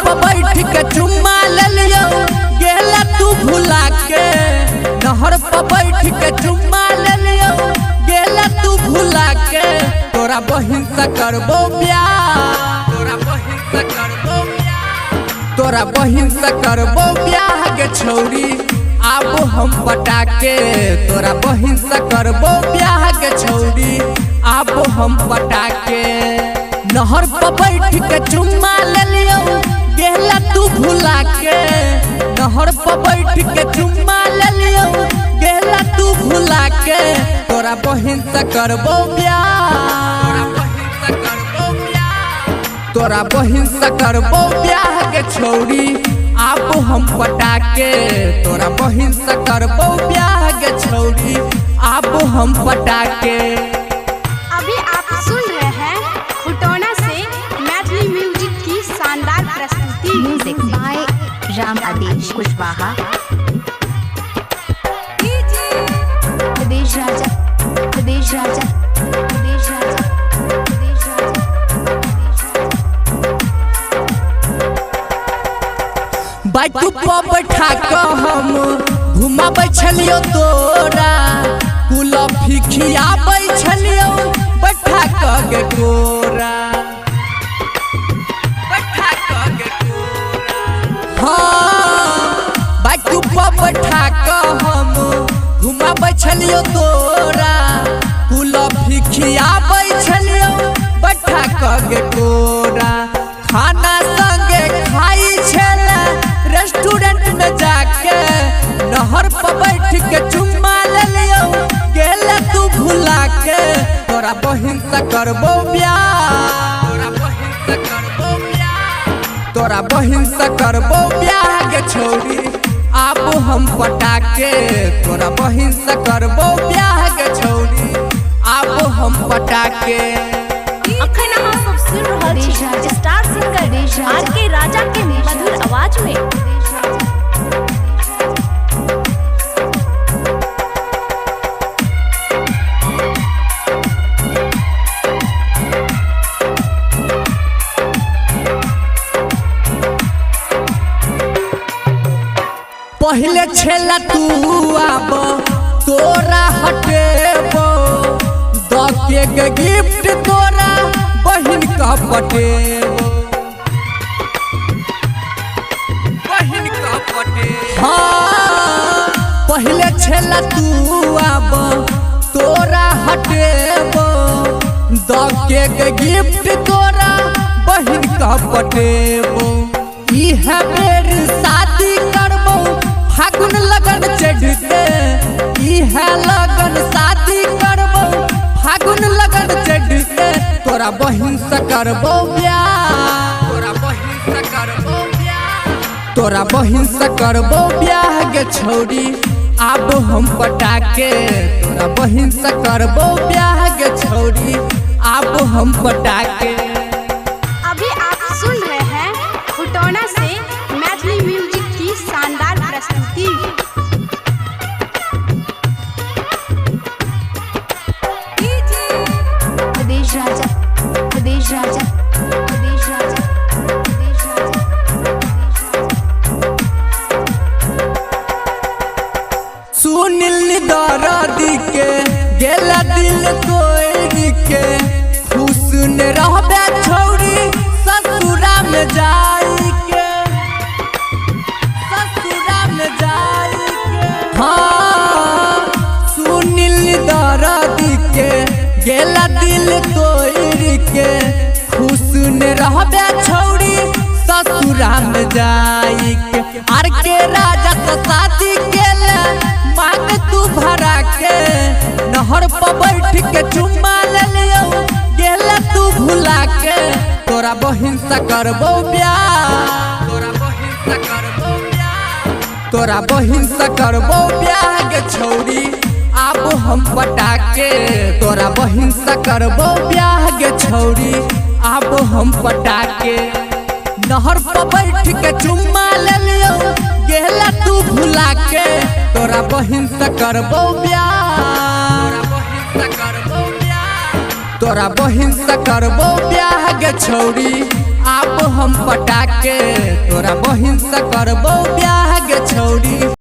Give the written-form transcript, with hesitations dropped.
पर बैठ के चुम्मा ले लियो गेला तू भुला के। नहर पर बैठ के चुम्मा ले लियो गेला तू भुला के। तोरा बहिन से करबो प्यार, तोरा बहिन से करबो ब्याह गे छौरी आबो हम पटाके। तोरा बहिन से करबो ब्याह गे छौरी आबो हम पटाके। नहर पर बैठ के चुम्मा ले लियो गेला तू भुला के। नहर पर बैठ के चुम्मा ले लियो गेला तू भुला के। तोरा बहिन से करबो ब्याह, तोरा बहिन से करबो ब्याह के छौरी आबो हम पटाके। तोरा बहिन से करबो ब्याह के छौरी आबो हम पटाके। अभी आप सुन रहे हैं खुटौना से मैथिली म्यूजिक की शानदार प्रस्तुति। म्यूजिक बाय राम आदेश कुशवाहा। प्रदेश राजा, प्रदेश राजा, प्रदेश राजा, प्रदेश राजा। बाइक पर बैठा के हम घुमाबै छलियो तोरा। कुलफी खियाबै छलियो बैठा के गे तोरा, बैठा के गे तोरा। हाँ बाइक पर बैठा के हम घुमाबै छलियो तोरा। कुलफी खियाबै छलियो बैठा के गे तोरा। खाना संगे खाई छला रेस्टोरेंट में जाके। नहर पर बैठ के चुम्मा ले लियो गेला तू भुला के। तोरा बहिन से करबो ब्याह, तोरा बहिन से करबो ब्याह गे छौरी आबो हम पटाके। तोरा बहिन से करबो ब्याह गे छौरी आबो हम पटाके। अखन अहाँ सब सुन रहल छी स्टार सिंगर आज के राजा के मधुर आवाज में। पहले छेला तू आबो तोरा हटेबो दके के गिफ्ट तोरा बहिन का पटेबो, बहिन का पटेबो। हाँ पहले छेला तू आबो तोरा हटेबो दके के गिफ्ट तोरा बहिन का पटेबो। इह बेर शादी करबो फागुन लगन चढ़ते। इह लगन शादी करबो फागुन लगन चढ़ते। तोरा बहिन से करबो ब्याह, तोरा बहिन से करबो ब्याह, तोरा बहिन से करबो ब्याह गे छौरी आबो हम पटाके। तोरा बहिन से करबो ब्याह गे छौरी आबो हम पटाके। अभी आप सुन रहे हैं खुटौना से मैथिली म्यूजिक की शानदार प्रस्तुति। प्रदेश राजा, प्रदेश राजा, प्रदेश राजा, प्रदेश राजा। सुनिल दर्दी के गेला दिल तोड़ के। खुश न रहबे छौरी ससुरा में जाई के, ससुरा में जाई के। हाँ सुनिल दर्दी के गेला दिल तोड़ के। खुश न रहबे छौरी ससुरा में जाई के। आर के राजा से शादी केला मांग तू भरा के। नहर पर बैठ के चुम्मा ले लियो गेला तू भुला के। तोरा बहिन से करबो ब्याह, तोरा बहिन से करबो ब्याह, तोरा बहिन से करबो ब्याह गे छौरी आबो हम पटाके। तोरा बहिन से करबो ब्याह गे छौरी आबो हम पटाके। नहर पर बैठ के चुम्मा ले लियो गेला तू भुला के। तोरा बहिन से करबो ब्याह, तोरा बहिन से करबो ब्याह गे छौरी आप हम पटाके तोरा बहिन से करबो ब्याह गे छौरी।